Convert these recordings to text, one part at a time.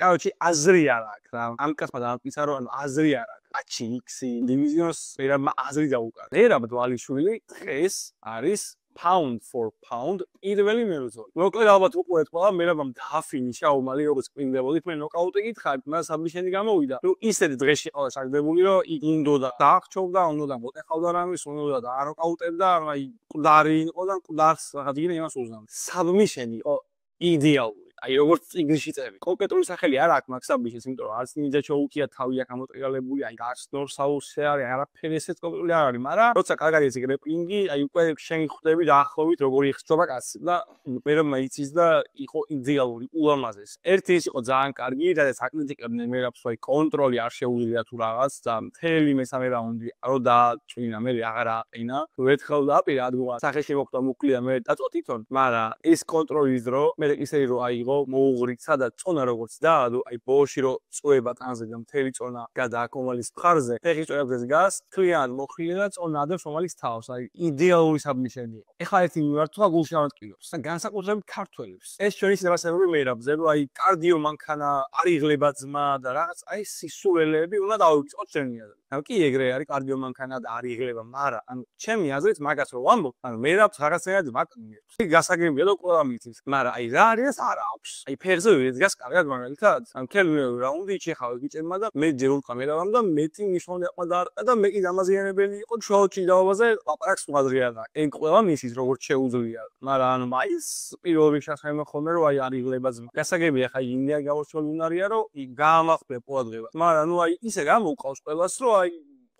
короче, აზრი არ აქვს რა. ამ კაცმა დაამტკიცა რომ ანუ აზრი არ აქვს. აჩი იქსი დივიზიონს მერაბმა აზრი დაუკარა. მერაბ დვალიშვილი დღეს არის pound for pound პირველი მერუძოლი. მოკლედ ალბათ უყურეთ ყველა მერაბამ დააფინიშა ომალი როგორც კვინდებოდით მე ნოკაუტი გითხარით მას საბიჩენი გამოვიდა. ნუ ისეთი დღეში ყავდა შეგდებული რომ ინდოდა დაახჩობდა, უნდა მოტეხავდა რამის, უნდა და არ ნოკაუტებდა, აი მკვდარი იყო და მკვდარს რაღაც იგივე იმას უზნავდა. საბიჩენი იყო იდეალური. აი როგორც წიგნში წერია. კონკრეტული სახელი არ აქვს მაგ საბიჩენს, იმიტომ რომ არც ნინჯა ჩოუკია თავი აქ ამოტრიალებული, აი არც ნორსაუსი არის, არაფერი ესეც კონკრეტული არ არის, მაგრამ როცა კარგია ეს გრეპლინგი, აი უკვე შენი ხვდები დაახლოებით როგორი იხსნება კაცი და მე რომ მაიცის და იყო იდეალური, ულამაზესი. ერთი ის იყო ძალიან კარგი, რადგან აკრიტიკებდნენ მერაბს, აი კონტროლი არ შეუძლია თუ რაღაც და მთელი მესამე რაუნდი რო დააწვინა, მე აღარ აყინა. ერთხელ დაპირა ადგილას, სახეში მოხდა მუკლია მე დაწვა თვითონ, მაგრამ ეს კონტროლის დრო მე ისე რომ აიღო მოუღრიცა და წონა როგორც დაადო, აი ბოლში რო წვება ტანზე და მთელი წონა გადააქ ომალის მხარზე, ფეხი წვევებს გას, თლიანად მოხრია და წონა ადებს ომალის თავს, აი იდეალური საბიჩენი იყო. ეხლა ერთი მიმართვა გულში ამოტკივებს და განსაკუთრებით ქართველებს. ეს ჩვენი სერვასებური მერაბზე, რომ აი კარდიო მანქანა არ იღლება ძმა და რაღაც აი სისულელეები უნდა დავივიწყოთ შენიაზე. ანუ კი ეგრე არის კარდიო მანქანა და არ იღლება, მაგრამ ანუ ჩემი აზრით მაგას რო ვამბობ, ანუ მერაბს რაღაცნაირად ვაკნიებს. ის გასაგებია და ყველა მიცის, მაგრამ აი რა არის არ აქვს. აი ფეხზე ვიდგას კარგად მაგალითად, ანუ მთელი რაუნდი ჩეხავე გიჭერმა და მე ჯერ უთქვა მერაბამ და მეტი ნიშნული აყვა დაარტყა და მე კი დამაზიანებელი იყო შოუჩი დავაბაზე ლაპარაკს უაზრია და ეგ ყველა მისის როგორც შეუძლია, მაგრამ ანუ მაინც პირველ რიგში ხომ ხოლმე რომ აი არ იღლება ძმა. გასაგებია ხა ინდია გავორჩეული უნარია რომ გაამახბე ყურადღება, მაგრამ ნუ აი ისე გამოვყავს ყველას რომ აი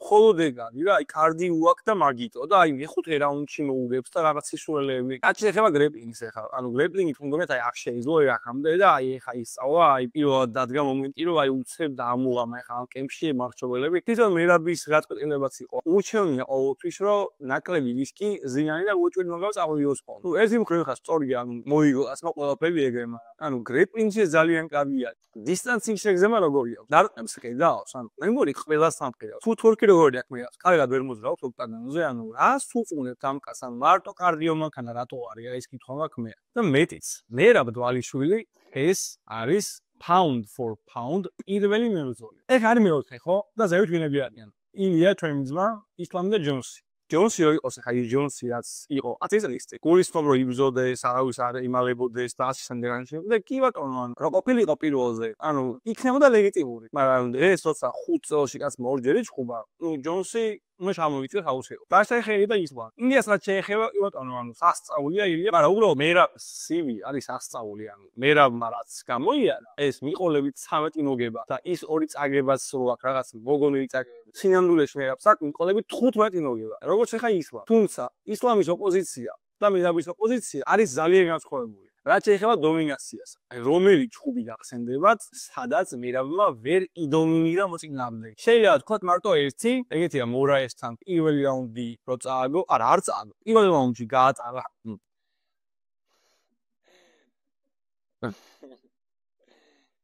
მხოლოდ ეგარი რა, აი კარდი უაქ და მაგიტო და აი მეხუთე რაუნდში მოუგებს და რაღაც სისულელეები. კაცი ეხება გრეპლინგს ეხა, ანუ გრეპლინგი თუნდაც აი არ შეეძლო აქამდე და აი ეხა ისწავლა, აი პირველად დადგა მომენტი რომ აი უცებ დაამულამა ეხა ამ კემპში მარჩობელები. თვითონ მერაბის გაწყვეტილებაც იყო. უჩვენია ყოველთვის რომ ნაკლები რისკი ზიანი და უჩვენ მაგას წავიდოს ხოლმე. ნუ ერთი მხრივ ხა სწორია, ანუ მოიგოს მაგ ყველაფერი ეგრე, მაგრამ ანუ გრეპლინგში ძალიან კარგია. დისტანციის შეგზემა როგორია? დარტყმს ყიდავს, ანუ მე მგონი ყველას სამყიდავს. თუ თურქი როგორია ქმნიავს? კარგად ვერ მოძრაობს ოქტაგონზე, ანუ რას უყუნებთ ამ კაცს? ან მარტო კარდიო მანქანა რატო არის? ეს კითხვა მაქვს მე. და მეტიც, მერაბ დვალიშვილი ეს არის pound for pound პირველი მერუძოლი. ეგ არის მეოთხე, ხო? და ზევით ვინები არიან? ილია ჩვენი ძმა, ისლამი და ჯონსი. ჯონსი რო იყოს, ხა ჯონსი რაც იყო 10 წლის წინ. გულისხმობ რომ იბრძოდეს, არავის არ იმალებოდეს და ასე შემდეგ. და კი ბატონო, ანუ რა ყოფილიყო პირველზე? ანუ იქნებოდა ლეგიტიმური. მაგრამ ეს როცა 5 წელში კაც მორჯერი ჩხუბა, ნუ ჯონსი მე შემოვიწე ხაუსეო. დასახელი და ისვა. ინდიას რაც შეეხება, კი ბატონო, ანუ სასწაულია ილია, მაგრამ უბრალოდ მერაბ CV არის სასწაული, ანუ მერაბმა რაც გამოიარა, ეს მიყოლებით 13 მოგება და ის ორი წაგებაც რო აქვს რაღაც მოგონილი წაგებები. სინამდვილეში მერაბს აქვს მიყოლებით 15 მოგება. როგორც ახლა ისვა. თუმცა ისლამის ოპოზიცია და მერაბის ოპოზიცია არის ძალიან განსხვავებული. რაც შეეხება დომინაციას. აი რომელი ჩხუბი გახსენდებათ, სადაც მერაბმა ვერ იდომინირა მოწინააღმდეგე. შეიძლება თქვათ მარტო ერთი, ეგეთია მორაესთან პირველი რაუნდი რო წააგო, არა არ წააგო. პირველ რაუნდში გააწარა.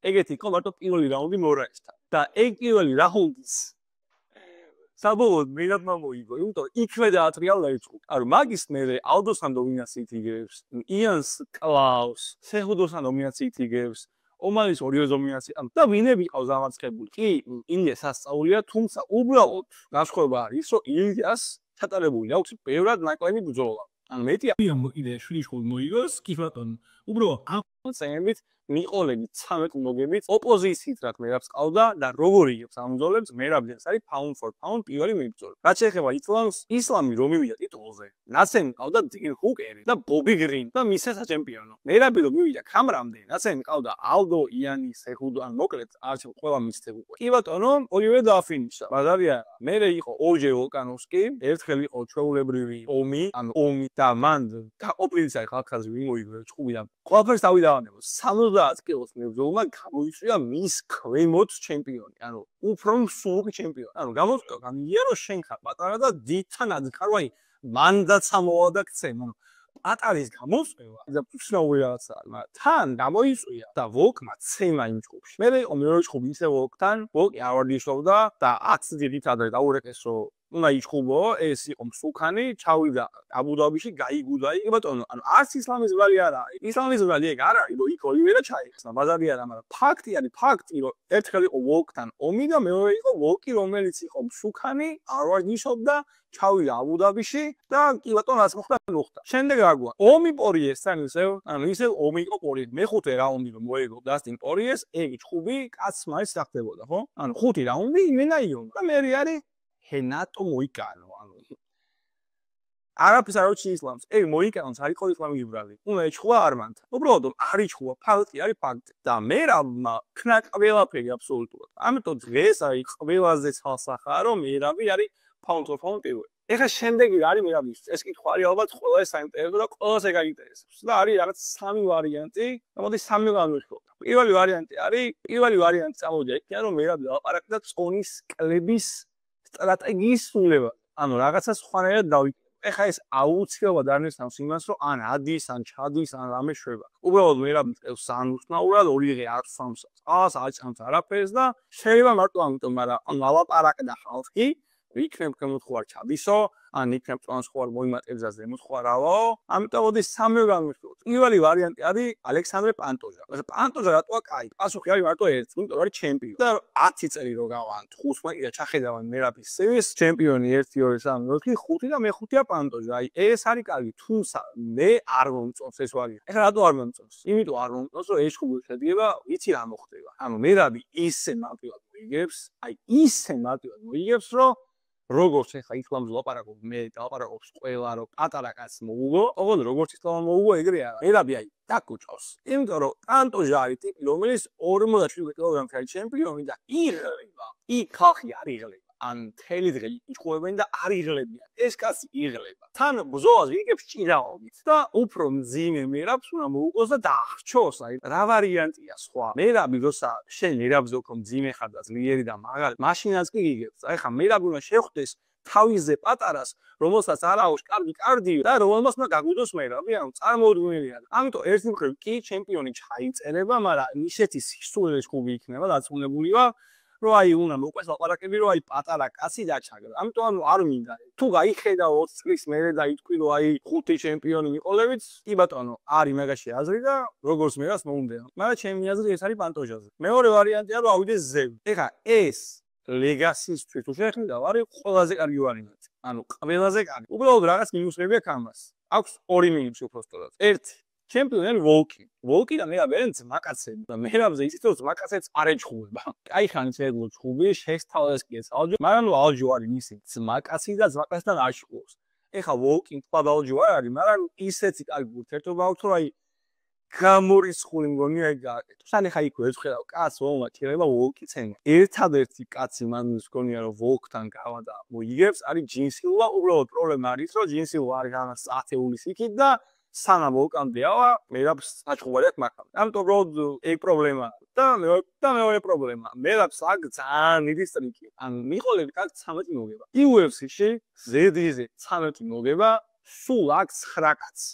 ეგეთი იყო მარტო პირველი რაუნდი მორაესთან. და ეგ პირველი რაუნდის საბოლოოდ მერაბმა მოიგო, იმიტომ იქვე დაატრიალა ეჭუ. ანუ მაგის მერე ალდოსთან დომინაციით იგებს, იანს კლაუს, სეხუდოსთან დომინაციით იგებს, ომალის ორივე დომინაცია. და ვინები ყავს დამარცხებული? კი, ინდია სასწაულია, თუმცა უბრალოდ განსხვავება არის, რომ ინდიას ჩატარებული აქვს ბევრად ნაკლები ბრძოლა. ანუ მეტია იდეა შვილიშვილ მოიგოს, კი ბატონო. უბრალოდ ამ წენებით მიყოლებით 13 მოგებით ოპოზიციით რა მერაბს ყავდა და როგორი იგებს ამ ბრძოლებს მერაბს არის pound for pound პირველი მიბრძოლი. რაც შეეხება ისლამი რომ მივიდა ტიტულზე, ნაცემი ყავდა დილ ჰუკერი და ბობი გრინ და მისე საჩემპიონო. მერაბი რომ მივიდა ქამრამდე, ნაცემი ყავდა ალდო იანი, სეხუდო, ან მოკლედ არჩევ ყველა მისცე უკვე. კი ბატონო, ორივე დააფინიშა. ბაზარია, მერე იყო ოჯე ვოლკანოვსკი, ერთხელ იყო ჩვეულებრივი ომი, ანუ ომი და მან გაყოფილისა ხალხაზე ვიმოიგო ჩხუბი და ყველაფერს დავიდავანებო. 70 კილოს მებრძოლმა გამოიწვია მის ქვემოთ ჩემპიონი, ანუ უფრო მსუბუქი ჩემპიონი. ანუ გამოწვია, განია რომ შენ ხარ პატარა და დიდთან აძკარო, აი მანდაც ამოვა და ქცემ, ანუ პატარის გამოწვევა და უცნაური რაღაცა, მაგრამ თან გამოიწვია და ვოკმა ცემა იმ ჯგუფში. მე იყო მეორე ჯგუფი ისე ვოკთან, ვოკი არ ვარდიშობდა და 10 დიდით ადრე დაურეკეს რომ უნდა იჩხუბო, ეს იყო მსუქანი, ჩავიდა აბუდაბიში, გაიგუდა იქ ბატონო. ანუ არც ისლამის ბრალი არ არის. ისლამის ბრალი ეგ არ არის, რომ იქ ოლივერა ჩაიხსნა, ბაზარი არა, მაგრამ ფაქტი არის, ფაქტი, რომ ერთხელ იყო ვოლკთან ომი და მეორე იყო ვოლკი, რომელიც იყო მსუქანი, არ ვარჯიშობდა, ჩავიდა აბუდაბიში და კი ბატონო რაც მოხდა, მოხდა. შემდეგ რა გვა? ომი პორიესთან ისევ, ანუ ისევ ომი იყო პორიეს. მეხუთე რაუნდი რომ მოიგო დასტინ პორიეს, ეგ ჩხუბი კაცს მაინც დახდებოდა, ხო? ანუ ხუთი რაუნდი იმენა იონ. და მე არის ჰენატო მოიკანო, ანუ არაფერს არ უჩი ისლამს. ეგ მოიკანოს არ იყო ისლამი ლიბრალი. უნდა ეჩხუბა არმანთან. უბრალოდ არ იჩხუბა, ფაქტი არის ფაქტი. და მე რა ქნა ყველაფერი აბსოლუტურად. ამიტომ დღეს არის ყველაზე ცალსახაა, რომ მერავი არის pound for pound პირველი. ეხლა შემდეგი რა არის მერავის? ეს კითხვა არის ალბათ ყველა საინტერესო და ყველას ეგ აინტერესებს. და არის რაღაც სამი ვარიანტი. მოდი სამი განვიხილოთ. პირველი ვარიანტი წამოვიდა იქიდან, რომ მერავი ლაპარაკდა წონის კლების სტრატეგიის სრულება. ანუ რაღაცა სხვანაირად დავიკითხე. ეხლა ეს აუცილებლად არნესავს იმას, რომ ან ადის, ან ჩადის, ან რამე შვება. უბრალოდ მერავი წევს სანუსნაურად ორიღე არ სამს. ას აჭამს არაფერს და შეიძლება მარტო ამიტომ, მაგრამ ლაპარაკდა ხალხი იქნებ გამოთხოვარ ჩადისო, ან იქნებ წონას ხوار მოიმატებს და ზემოთხოვარავო. ამიტომ მოდი სამი განვიხილოთ. პირველი ვარიანტი არის ალექსანდრე პანტოჟა. პანტოჟა რატოა კაი? პასუხი არის მარტო ერთი, იმიტომ რომ არის ჩემპიონი. და 10 წელი რო გავან 15 და ჩახედავენ მერაბის სევის ჩემპიონი 1 2 3 4 5 და მეხუთეა პანტოჟა. აი ეს არის კარგი, თუმცა მე არ მომწონს ეს ვარიანტი. ეხლა რატო არ მომწონს? იმიტომ არ მომწონს, რომ ეს ხუბი შედგება, იცი რა მოხდება. ანუ მერაბი ისე მარტივად მოიგებს, აი ისე მარტივად მოიგებს, რომ როგორც ეხა ისლამს ლაპარაკობ, მე ლაპარაკობს ყველა, რომ პატარა კაცს მოუგო, ოღონდ როგორც ისლამს მოუგო, ეგრე არა. მერაბი აი დაკუჭავს. იმიტომ რომ პანტოჟა არის ტიპი, რომელიც 47 კილოგრამის არის ჩემპიონი და იღლება. იქ ხალხი არ იღლება. ან თელი დღე იჭყვებენ და არ იღლებიან. ეს კაცი იღლება. თან ბრძოლას იგებს ჭირაობით და უფრო მძიმე მერაბს უნდა მოუგოს და დაახჩოს. აი რა ვარიანტია სხვა? მერაბი როცა შენ მერაბზე უფრო მძიმე ხარ და ძლიერი და მაგარი, მაშინაც კი იგებს. აი ხა მერაბი უნდა შეხვდეს თავისზე პატარას, რომელსაც არ აქვს კარგი კარდიო და რომელმაც უნდა გაგვიდოს მერაბი, ანუ წარმოუდგენელია. ამიტომ ერთი მხრივ კი ჩემპიონი ჩაიწერება, მაგრამ ისეთი სისულელე ხუბი იქნება დაწუნებულივა რომ აი უნდა მოყვეს ლაპარაკები, რომ აი პატარა კაცი დაჩაგრა. ამიტომ ანუ არ მინდა. თუ გაიხედა 20 წლის მერე და იტყვი რომ აი 5 ჩემპიონი მიყოლებით, კი ბატონო, არის მაგაში აზრი და როგორც მერას მოუნდა. მაგრამ ჩემი აზრი ეს არის პანტოჟაზე. მეორე ვარიანტია რომ ავიდეს ზევი. ეხა ეს ლეგასისთვის თუ შეხედავ, არის ყველაზე კარგი ვარიანტი. ანუ ყველაზე კარგი. უბრალოდ რაღაც მინუსები აქვს ამას. აქვს ორი მინუსი უბრალოდ. ერთი ჩემპიონი ვოლკი. ვოლკი და მე ვერენც მაკაცები და მერაბზე იცით რომ მაკაცებს არ ეჩხუბება. კაი ხანი შეეძლო ჩხუბი, შეესთავეს კი ეს ალჯო, მაგრამ ნუ ალჯო არის მისი მაკაცი და მაკაცთან არ შეხულობს. ეხა ვოლკი თქვა ალჯო არ არის, მაგრამ ისეთი კარგი ურთიერთობა აქვს, რომ აი გამორიცხული მგონია ეგ გააკეთო. თან ეხა იქ ვეცხედავ კაცს ვომათირება ვოლკი ცემა. ერთადერთი კაცი მან მგონია რომ ვოლკთან გავა და მოიგებს, არის ჯინსილვა, უბრალოდ პრობლემა არის რომ ჯინსილვა არის რაღაც ათეული სიკით და სანამ ვოლკამდე ავა, მერაბს საჭყობარი აქვს მაგამ. ამიტომ უბრალოდ ეგ პრობლემაა. და მეორე პრობლემა, მერაბს აქ ძალიან დიდი სტრიკი. ან მიყოლები აქ 13 მოგება. UFC-ში ზედიზე 13 მოგება, სულ აქ 9 კაცს.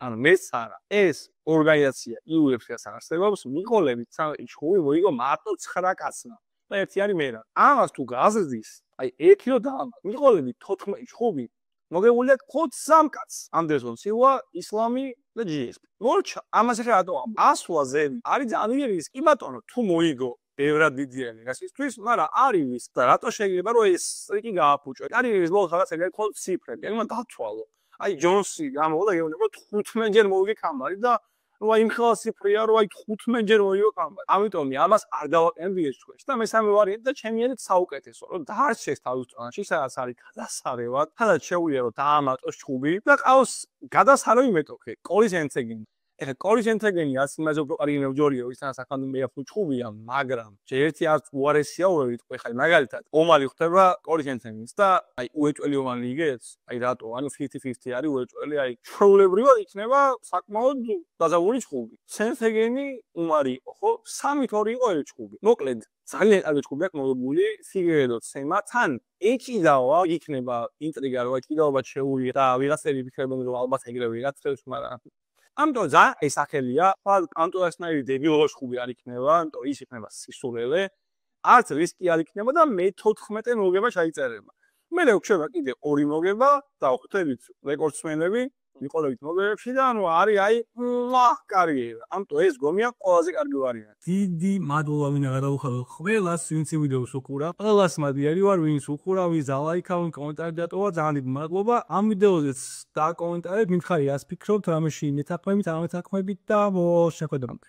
ანუ მეც არა. ეს ორგანიზაცია UFC-ს არსებობს, მიყოლები 13 ჩხუბი მოიგო მარტო 9 კაცმა. და ერთი არის მერაბი. ამას თუ გაზრდის, აი 1 კილო დაამატ. მიყოლები 14 ჩხუბი მოგებულია ხოთ 3 კაცს. ანდერსონ სილვა, ისლამი და GSP. მორჩა, ამას ახლა რატო ამ? ასვლა ზევი. არის ძალიან დიდი რისკი, ბატონო, თუ მოიგო ბევრად დიდია ლეგასისთვის, მაგრამ არის ვის და რატო შეიძლება რომ ეს სტრიკი გააფუჭო? არის ვის ბოლოს რაღაც ეგრე ხოთ ციფრები. ეგ უნდა დათვალო. აი ჯონსი გამოვიდა გეუბნება 15 ჯერ მოვიგე კამბარი და ну აი იმხელა ციფრია რომ აი 15 ჯერ მოიგო კამბარი. ამიტომ ამას არ დავაყენდი ეს თქვენს და მესამე ვარიანტი და ჩემი აზრით საუკეთესო რომ დაარჩეს თავის წონაში სადაც არის გადასარევად, სადაც შეუძლია რომ დაამატოს ჩხუბი და ყავს გადასარავი მეტოქე, კოლის ენცეგენი. ეხლა კოლის ენცეგენი ასე იმაზე უფრო კარგი მებჯორია რომ ისაა საქანძო მეაფუ ჩხუბია, მაგრამ ერთი არც უარესია ვიტყვი ხა მაგალითად ომალი ხდება კოლის ენცეგენს და აი უეჭველი ომალი იგებს, აი რატო? ანუ 50-50 არის უეჭველი, აი ჩვეულებრივად იქნება საკმაოდ დაზავული ჩხუბი. ენცეგენი უმარი იყო, ხო? 3-2 იყო ეს ჩხუბი. მოკლედ ძალიან კარგი ჩხუბი აქვს მოგებული, ფიგერედო ცემა თან ეჭიდავა, იქნება ინტრიგა რომ ეჭიდაობა შეუძლია და ვიღაცები ფიქრობენ რომ ალბათ ეგრე ვიღაცებს, მაგრამ ამიტომ ზა ეს ახელია, პანტოჟასნაირი დებილო ჩხუბი არ იქნება, ამიტომ ის იქნება სისულელე. არც რისკი არ იქნება და მე 14 მოგება ჩაიწერება. მე გვჩება კიდე 2 მოგება და ხვდებით რეკორდსმენები მიყოლებით მოგებებში და ანუ არის აი კარიერა. ამიტომ ეს გომია ყველაზე კარგი ვარიანტი. დიდი მადლობა ვინ გადავხადოთ ყველას ვინც ვიდეოს უყურა. ყველას მადლიერი ვარ ვინც უყურა, ვინც ალაიქა, ვინ კომენტარი დატოვა. ძალიან დიდი მადლობა. ამ ვიდეოზეც დააკომენტარეთ, მითხარი რას ფიქრობთ, რამეში მეთაქმებით, არ მეთაქმებით და შეხვედრამდე.